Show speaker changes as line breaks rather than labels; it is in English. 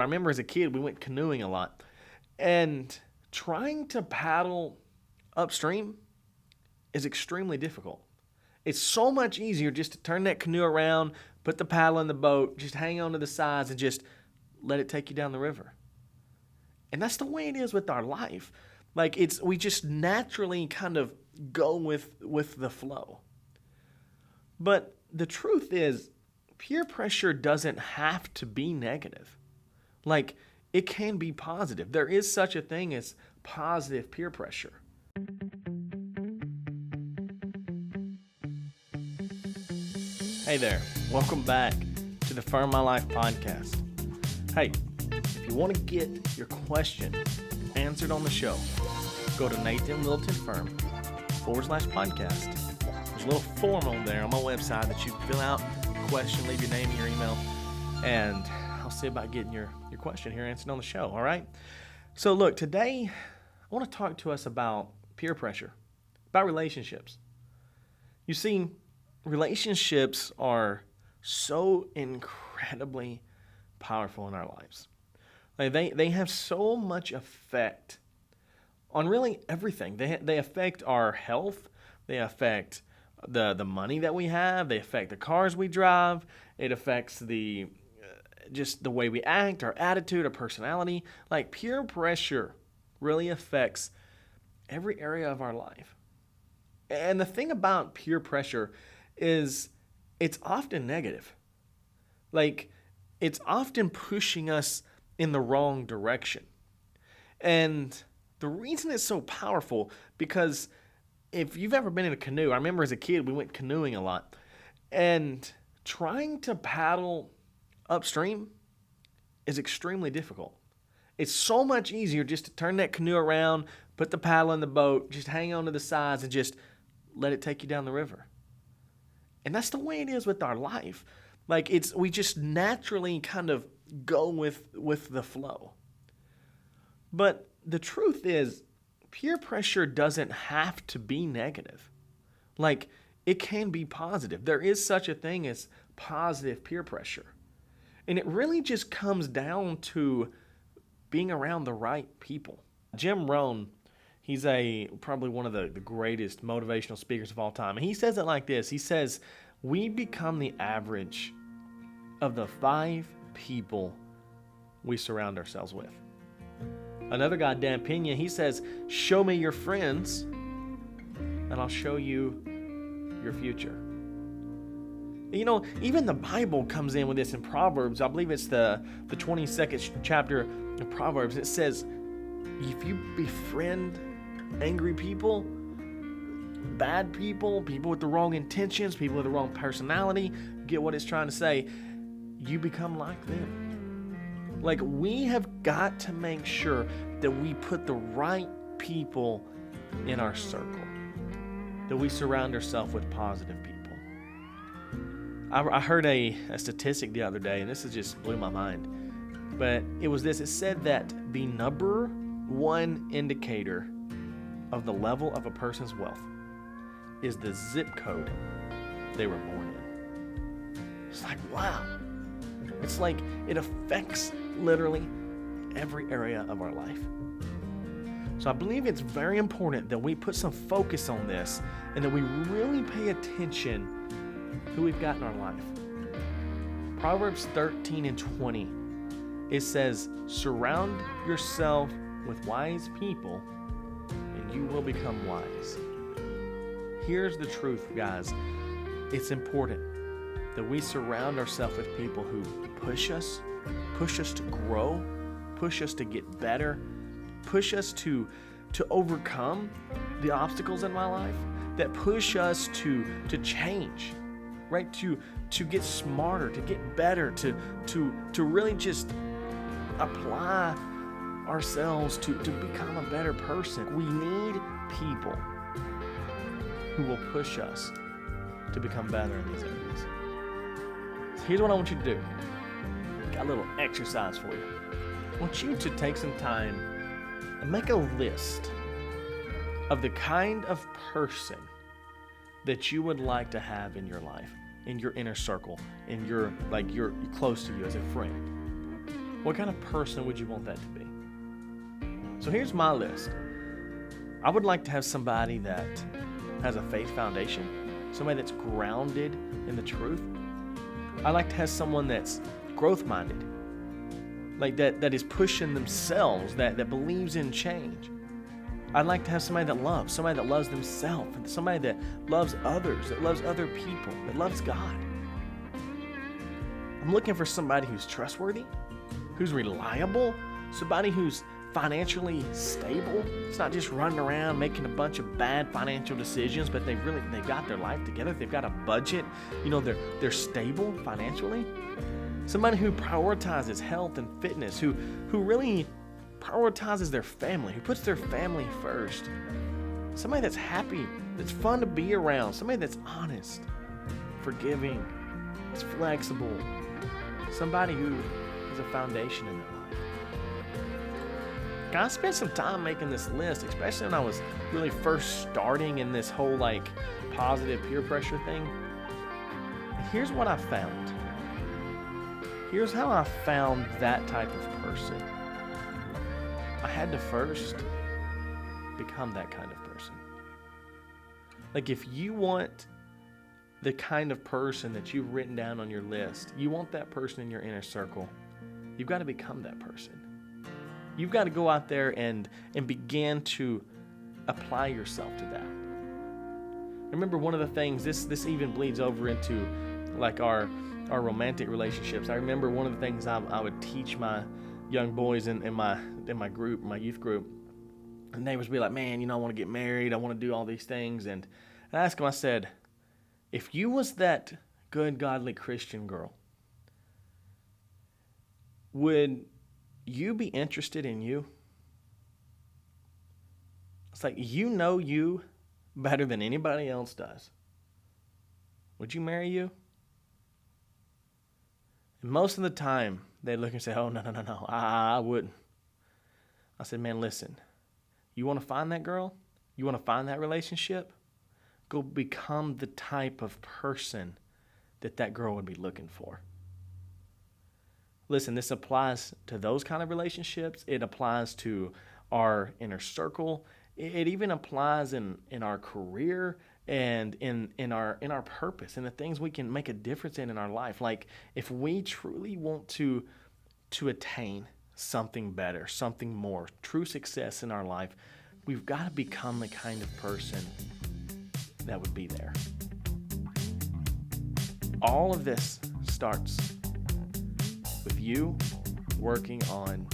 I remember as a kid, we went canoeing a lot. And trying to paddle upstream is extremely difficult. It's so much easier just to turn that canoe around, put the paddle in the boat, just hang on to the sides and just let it take you down the river. And that's the way it is with our life. We just naturally kind of go with the flow. But the truth is, peer pressure doesn't have to be negative. It can be positive. There is such a thing as positive peer pressure. Hey there, welcome back to the Firm My Life podcast. Hey, if you want to get your question answered on the show, go to Nathan Littleton Firm /podcast. There's a little form on there on my website that you fill out, question, leave your name and your email, and I'll see about getting your question here answered on the show, all right? So look, today I want to talk to us about peer pressure, about relationships. You see, relationships are so incredibly powerful in our lives. They have so much effect on really everything. They affect our health. They affect the money that we have. They affect the cars we drive. It affects just the way we act, our attitude, our personality. Peer pressure really affects every area of our life. And the thing about peer pressure is it's often negative. It's often pushing us in the wrong direction. And the reason it's so powerful, because if you've ever been in a canoe, I remember as a kid, we went canoeing a lot. And trying to paddle upstream is extremely difficult. It's so much easier just to turn that canoe around, put the paddle in the boat, just hang on to the sides and just let it take you down the river. And that's the way it is with our life. We just naturally kind of go with the flow. But the truth is, peer pressure doesn't have to be negative. It can be positive. There is such a thing as positive peer pressure. And it really just comes down to being around the right people. Jim Rohn, he's probably one of the greatest motivational speakers of all time. And he says it like this. He says, we become the average of the 5 people we surround ourselves with. Another guy, Dan Pena, he says, show me your friends and I'll show you your future. You know, even the Bible comes in with this in Proverbs. I believe it's the 22nd chapter of Proverbs. It says, if you befriend angry people, bad people, people with the wrong intentions, people with the wrong personality, get what it's trying to say, you become like them. We have got to make sure that we put the right people in our circle, that we surround ourselves with positive people. I heard a statistic the other day, and this just blew my mind, but it was this. It said that the number one indicator of the level of a person's wealth is the zip code they were born in. It's wow. It's it affects literally every area of our life. So I believe it's very important that we put some focus on this and that we really pay attention who we've got in our life. Proverbs 13:20, it says, surround yourself with wise people and you will become wise. Here's the truth, guys. It's important that we surround ourselves with people who push us to grow, push us to get better, push us to overcome the obstacles in my life, that push us to change, right? To get smarter, to get better, to really just apply ourselves to become a better person. We need people who will push us to become better in these areas. So here's what I want you to do. Got a little exercise for you. I want you to take some time and make a list of the kind of person that you would like to have in your life, in your inner circle, in you're close to you as a friend. What kind of person would you want that to be? So here's my list. I would like to have somebody that has a faith foundation, somebody that's grounded in the truth. I like to have someone that's growth-minded, like that is pushing themselves, that believes in change. I'd like to have somebody that loves themselves, and somebody that loves others, that loves other people, that loves God. I'm looking for somebody who's trustworthy, who's reliable, somebody who's financially stable. It's not just running around making a bunch of bad financial decisions, but they've got their life together. They've got a budget. They're stable financially. Somebody who prioritizes health and fitness, who really prioritizes their family, who puts their family first. Somebody that's happy, that's fun to be around, somebody that's honest, forgiving, is flexible, somebody who has a foundation in their life. I spent some time making this list, especially when I was really first starting in this whole positive peer pressure thing. And here's what I found. Here's how I found that type of person. I had to first become that kind of person. If you want the kind of person that you've written down on your list, you want that person in your inner circle, you've got to become that person. You've got to go out there and begin to apply yourself to that. Remember, one of the things, this even bleeds over into our romantic relationships. I remember one of the things I would teach my young boys in my group, my youth group, and they would be like, man, I want to get married, I want to do all these things. And I asked them, I said, if you was that good, godly Christian girl, would you be interested in you? It's you better than anybody else does. Would you marry you? And most of the time, they look and say, oh, no, I wouldn't. I said, man, listen, you want to find that girl? You want to find that relationship? Go become the type of person that girl would be looking for. Listen, this applies to those kind of relationships. It applies to our inner circle. It even applies in our career and in our purpose and the things we can make a difference in our life. If we truly want to attain something better, something more, true success in our life, we've got to become the kind of person that would be there. All of this starts with you working on